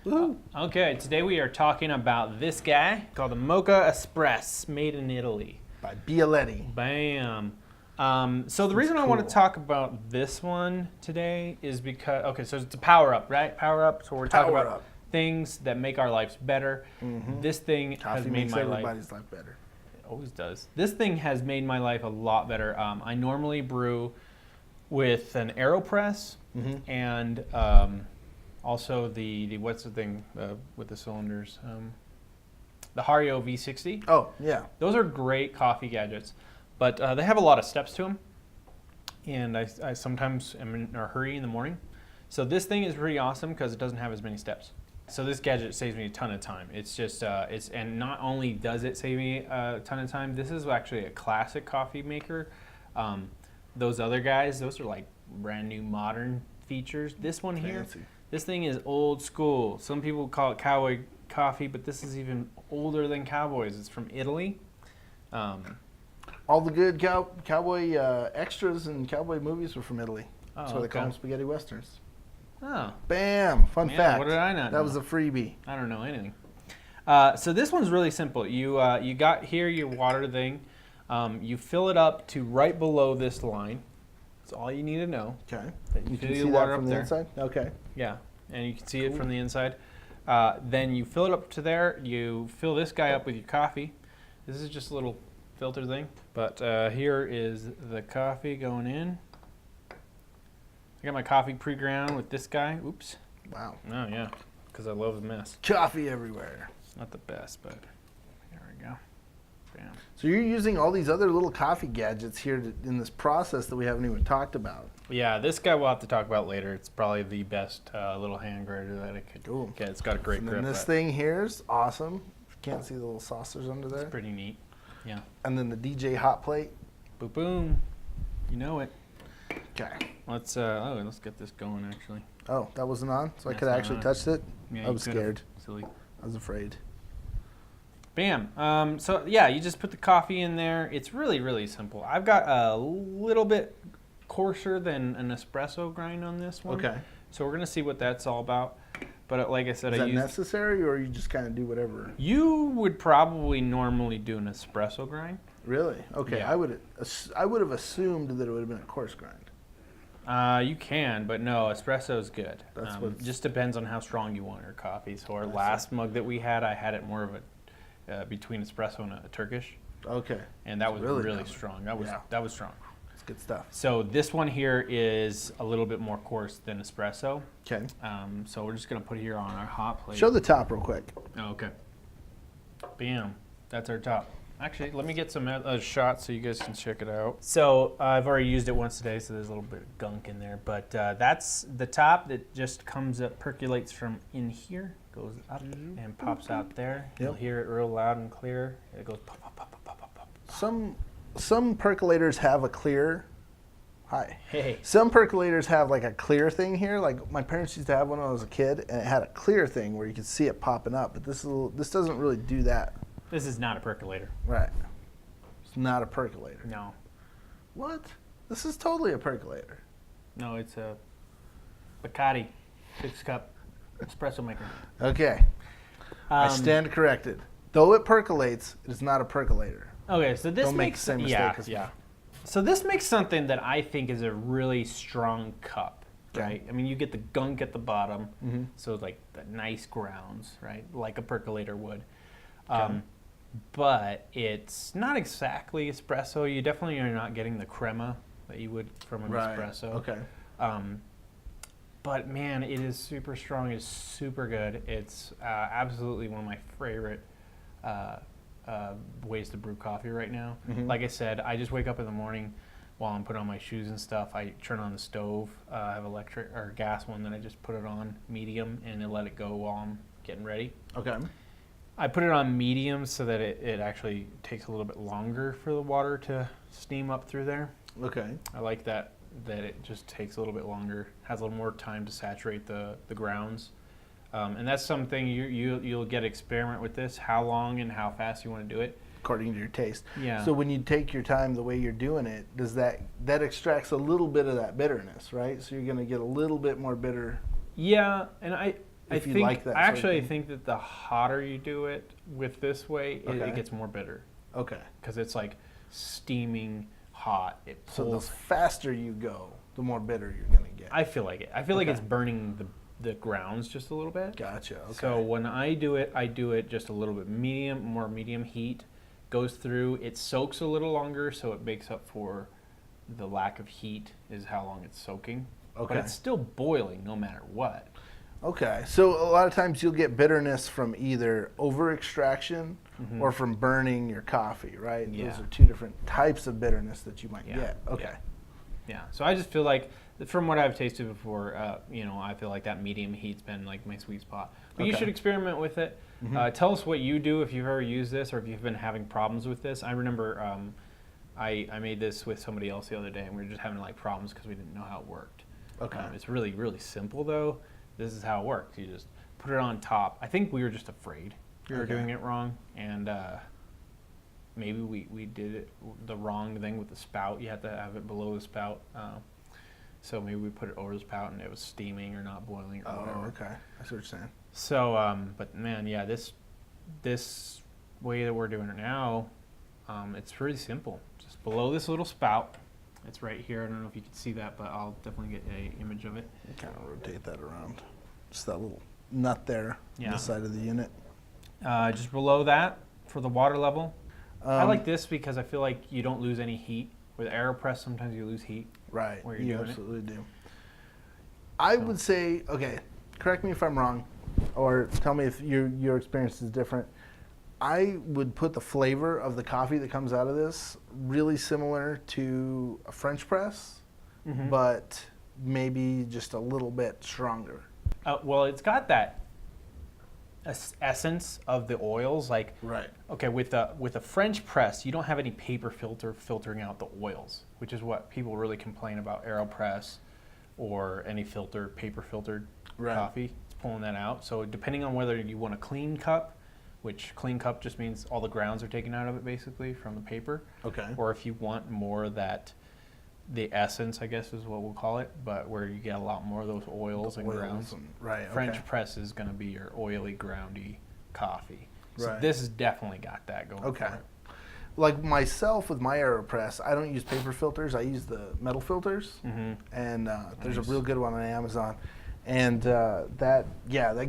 Okay, today we are talking about this guy called the Moka Express, made in Italy. By Bialetti. Bam. So the reason I want to talk about this one today is because, okay, so it's a PowerUp, right? PowerUp, so we're talking about things that make our lives better. This thing has made my life. Everybody's life better. It always does. This thing has made my life a lot better. I normally brew with an AeroPress and also the what's the thing with the cylinders? The Hario V60. Oh, yeah. Those are great coffee gadgets, but they have a lot of steps to them, and I sometimes am in a hurry in the morning. So this thing is pretty awesome because it doesn't have as many steps. So this gadget saves me a ton of time. It's just, and not only does it save me a ton of time, this is actually a classic coffee maker. Those other guys, those are like brand new modern features. This one here, this thing is old school. Some people call it cowboy coffee, but this is even older than cowboys. It's from Italy. All the good cowboy extras in cowboy movies were from Italy. That's why they call them spaghetti westerns. Oh. Bam! Fun fact. What did I not know? That was a freebie. I don't know anything. So this one's really simple. You got here your water thing. You fill it up to right below this line. That's all you need to know. Okay. You can see that from the inside? Okay. Yeah, and you can see it from the inside. Then you fill it up to there. You fill this guy up with your coffee. This is just a little filter thing. But here is the coffee going in. I got my coffee pre-ground with this guy. Oops. Wow. Oh, yeah, because I love the mess. Coffee everywhere. It's not the best, but there we go. Bam. So you're using all these other little coffee gadgets here in this process that we haven't even talked about. Yeah, this guy we'll have to talk about later. It's probably the best little hand grater that I could get. It's got a great grip. And this thing here is awesome. Can't see the little saucers under there. It's pretty neat. Yeah. And then the DJ hot plate. Boom, boom. You know it. Okay. Let's get this going actually. Oh, that wasn't on, so I could have actually touched it. Yeah, I was scared. Silly. I was afraid. Bam. So yeah, you just put the coffee in there. It's really, really simple. I've got a little bit coarser than an espresso grind on this one. Okay. So we're gonna see what that's all about. But like I said, is that necessary, or you just kind of do whatever? You would probably normally do an espresso grind. Really? Okay. Yeah. I would have assumed that it would have been a coarse grind. You can, but no, espresso is good. That's what just depends on how strong you want your coffee. So our last mug that we had, I had it more of a between espresso and a Turkish. Okay. And that was really strong. That was strong. That's good stuff. So this one here is a little bit more coarse than espresso. Okay. So we're just gonna put it here on our hot plate. Show the top real quick. Oh, okay. Bam. That's our top. Actually, let me get some shots so you guys can check it out. So I've already used it once today, so there's a little bit of gunk in there. But that's the top that just comes up, percolates from in here, goes up and pops out there. You'll hear it real loud and clear. It goes pop, pop, pop, pop, pop, pop, pop. Some percolators have a clear. Hi. Hey. Some percolators have like a clear thing here. Like my parents used to have one when I was a kid, and it had a clear thing where you could see it popping up. But this doesn't really do that. This is not a percolator. Right. It's not a percolator. No. What? This is totally a percolator. No, it's a Bacardi 6-cup espresso maker. Okay. I stand corrected. Though it percolates, it is not a percolator. Okay, so this Don't make the same mistake as me. So this makes something that I think is a really strong cup, right? I mean, you get the gunk at the bottom, so like the nice grounds, right? Like a percolator would. But it's not exactly espresso. You definitely are not getting the crema that you would from an espresso. Okay. But man, it is super strong. It's super good. It's absolutely one of my favorite ways to brew coffee right now. Like I said, I just wake up in the morning while I'm putting on my shoes and stuff. I turn on the stove. I have electric or gas one that I just put it on medium and then let it go while I'm getting ready. Okay. I put it on medium so that it actually takes a little bit longer for the water to steam up through there. Okay. I like that it just takes a little bit longer, has a little more time to saturate the grounds. And that's something you'll get to experiment with this, how long and how fast you want to do it. According to your taste. Yeah. So when you take your time the way you're doing it, does that extracts a little bit of that bitterness, right? So you're going to get a little bit more bitter. Yeah, and if you like that. I sort of actually thing. think that the hotter you do it with this way, Okay. it gets more bitter Okay. because it's like steaming hot. It So the pulls. faster you go, the more bitter you're gonna get. I feel like it. I feel like Okay. it's burning the grounds just a little bit. Gotcha. Okay. So when I do it just a little bit more medium heat, goes through. It soaks a little longer, so it makes up for the lack of heat is how long it's soaking. Okay. But it's still boiling no matter what. Okay, so a lot of times you'll get bitterness from either over extraction or from burning your coffee, right? Yeah. Those are two different types of bitterness that you might Yeah. get. Okay. Yeah. Yeah. So I just feel like, from what I've tasted before, I feel like that medium heat's been like my sweet spot. But you Okay. should experiment with it. Tell us what you do if you've ever used this or if you've been having problems with this. I remember I made this with somebody else the other day, and we were just having like problems because we didn't know how it worked. Okay. It's really, really simple though. This is how it works. You just put it on top. I think we were just afraid we were Okay. doing it wrong, and maybe we did it the wrong thing with the spout. You have to have it below the spout. So maybe we put it over the spout and it was steaming or not boiling or whatever. Oh, okay. I see what you're saying. So, but man, yeah, this way that we're doing it now, it's pretty simple. Just below this little spout. It's right here. I don't know if you can see that, but I'll definitely get an image of it. Kind of rotate that around. Just that little nut there on Yeah. the side of the unit. Just below that for the water level. I Um, like this because I feel like you don't lose any heat. With AeroPress, sometimes you lose heat. Right. where you're You doing it. absolutely do. I So- would say, okay, correct me if I'm wrong, or tell me if your experience is different. I would put the flavor of the coffee that comes out of this really similar to a French press, but maybe just a little bit stronger. Well, it's got that essence of the oils. Like, Right. okay, with a French press, you don't have any paper filter filtering out the oils, which is what people really complain about AeroPress or any paper filtered Right. coffee. It's pulling that out. So depending on whether you want a clean cup, which clean cup just means all the grounds are taken out of it basically from the paper, Okay. or if you want more of that, the essence, I guess is what we'll call it, but where you get a lot more of those oils and grounds. Right. French okay. press is going to be your oily, groundy coffee. So Right. this has definitely got that going Okay. for it. Like myself with my AeroPress, I don't use paper filters. I use the metal filters, and there's a Nice. real good one on Amazon, and that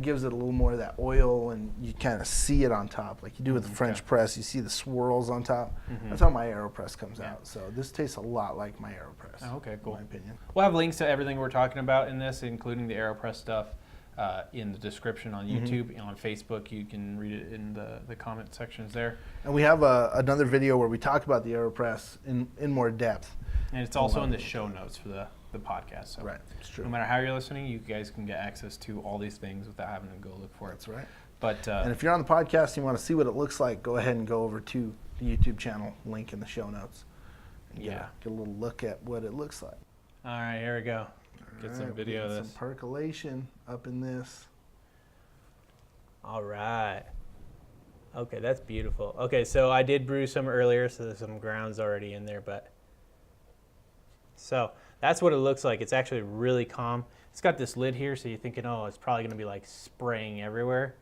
gives it a little more of that oil, and you kind of see it on top, like you do with the French press. You see the swirls on top. That's how my AeroPress comes Yeah. out. So this tastes a lot like my AeroPress. Oh, okay, cool. In my opinion. We'll have links to everything we're talking about in this, including the AeroPress stuff, in the description on YouTube and on Facebook. You can read it in the comment sections there. And we have another video where we talk about the AeroPress in more depth. And it's also in the show notes for the podcast. So Right, it's true. no matter how you're listening, you guys can get access to all these things without having to go look for it. That's right. But And if you're on the podcast and you want to see what it looks like, go ahead and go over to the YouTube channel, link in the show notes. And Yeah. Get a little look at what it looks like. all right, here we go. Get All some right, video of getting this. Some percolation up in this. All right. Okay, that's beautiful. Okay, so I did brew some earlier, so there's some grounds already in there, but so that's what it looks like. It's actually really calm. It's got this lid here, so you're thinking, oh, it's probably gonna be like spraying everywhere,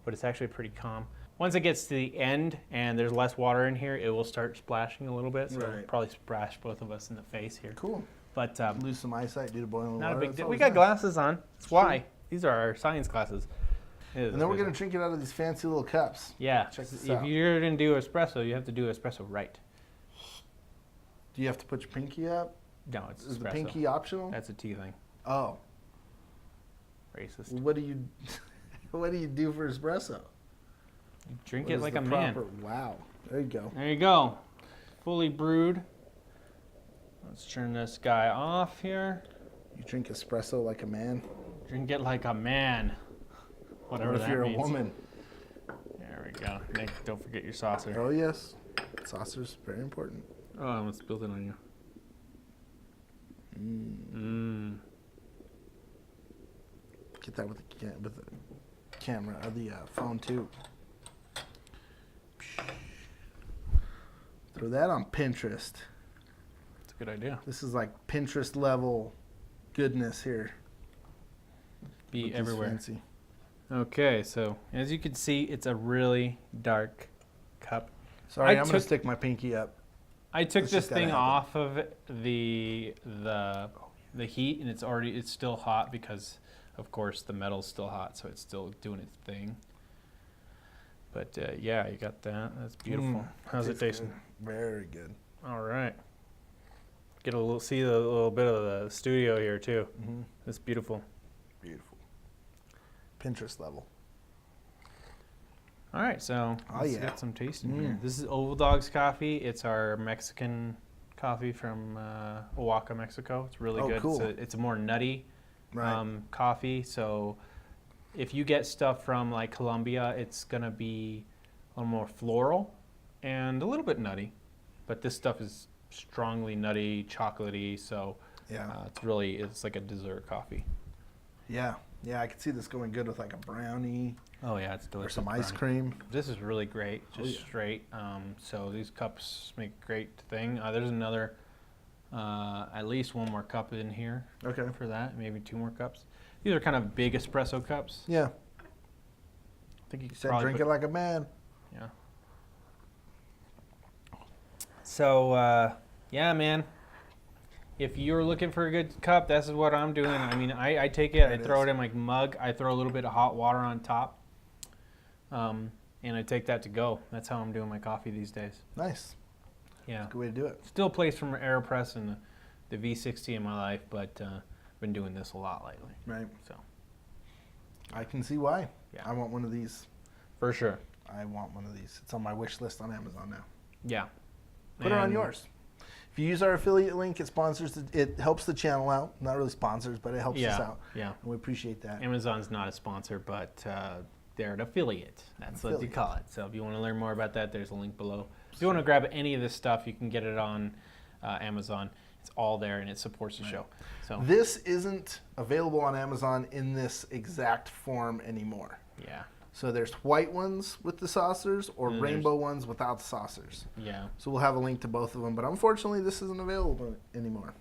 but it's actually pretty calm. Once it gets to the end and there's less water in here, it will start splashing a little bit, so it'll Right. probably splash both of us in the face here. Cool. But Lose some eyesight due to boiling not water. a big That's deal. We always got nice. glasses on. That's why. These are our science classes. And then we're going to drink it out of these fancy little cups. Yeah, Check this if out. you're going to do espresso, you have to do espresso right. Do you have to put your pinky up? No, it's Is espresso. the pinky optional? That's a tea thing. Oh. Racist. What do you what do you do for espresso? You drink What it is like the a man. proper- Wow. There you go. There you go. Fully brewed. Let's turn this guy off here. You drink espresso like a man. Drink it like a man. Whatever Or if that you're means. a woman. There we go. Nick, don't forget your saucer. Oh yes. Saucer's very important. Oh, I almost spilled it on you. Mmm. Get that with the camera or the phone too. Throw that on Pinterest. That's a good idea. This is like Pinterest level goodness here. Be Which is everywhere. fancy. Okay, so as you can see, it's a really dark cup. Sorry, I I'm gonna took- stick my pinky up. I took It's this just gotta thing happen. off of the heat, and it's still hot because, of course, the metal's still hot, so it's still doing its thing. But yeah, you got that. That's beautiful. How's it Tastes tasting? good. Very good. All right. Get a little bit of the studio here too. Mm-hmm. It's beautiful. Beautiful. Pinterest level. All right, so let's yeah. get some tasting here. Mm. This is Oval Dog's coffee. It's our Mexican coffee from Oaxaca, Mexico. It's really Oh, good. cool. It's a more nutty Right. coffee. So if you get stuff from like Colombia, it's gonna be a little more floral and a little bit nutty. But this stuff is strongly nutty, chocolatey. So Yeah. it's like a dessert coffee. Yeah. Yeah, I could see this going good with like a brownie Oh yeah, it's or delicious. some ice brownie. cream. This is really great, just yeah. straight. So these cups make a great thing. There's another, at least one more cup in here Okay. for that, maybe 2 more cups. These are kind of big espresso cups. Yeah. I think you You could said probably drink put- it like a man. Yeah. So yeah, man. If you're looking for a good cup, this is what I'm doing. I mean, I take it, There I it throw is. it in my mug, I throw a little bit of hot water on top, and I take that to go. That's how I'm doing my coffee these days. Nice. Yeah. Good way to do it. Still plays from AeroPress and the V60 in my life, but I've been doing this a lot lately. Right. So I can see why. Yeah. I want one of these. for sure. I want one of these. It's on my wish list on Amazon now. Yeah. Put it on And- yours. If you use our affiliate link, it helps the channel out. Not really sponsors, but it helps us out. Yeah. And we appreciate that. Amazon's not a sponsor, but they're an affiliate. That's what you Affiliate. call it. So if you want to learn more about that, there's a link below. If you want to grab any of this stuff, you can get it on Amazon. It's all there, and it supports the show. So This isn't available on Amazon in this exact form anymore. yeah, So there's white ones with the saucers or And then rainbow ones without the saucers. yeah. So we'll have a link to both of them. But unfortunately, this isn't available anymore.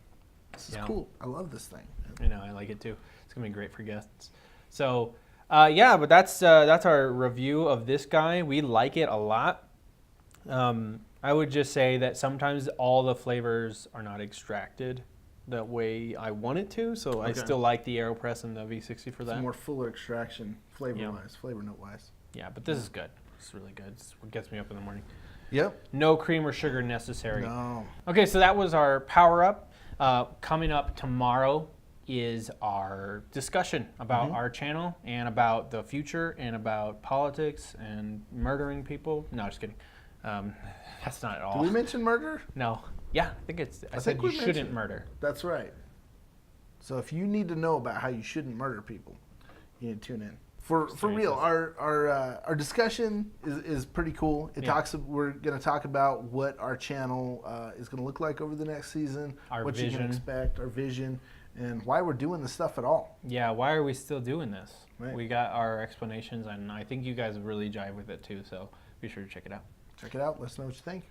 This is Yeah. cool. I love this thing. I know, I like it too. It's gonna be great for guests. So, yeah, but that's our review of this guy. We like it a lot. I would just say that sometimes all the flavors are not extracted the way I want it to. So I Okay. still like the AeroPress and the V60 for It's that. a more fuller extraction, flavor-wise, flavor note-wise. Yeah, but this is good. It's really good. It's what gets me up in the morning. Yep. No cream or sugar necessary. No. Okay, so that was our power up. Coming up tomorrow is our discussion about our channel and about the future and about politics and murdering people. No, just kidding. That's not at all. Did we mention murder? No. Yeah, I think it's. I said think you we shouldn't mentioned- murder. That's right. So if you need to know about how you shouldn't murder people, you need to tune in. For real, our discussion is pretty cool. It Yeah. talks. We're going to talk about what our channel is going to look like over the next season, Our what you vision. can expect, our vision, and why we're doing this stuff at all. Yeah, why are we still doing this? Right. We got our explanations, and I think you guys really jive with it too. So be sure to check it out. Check it out. Let us know what you think.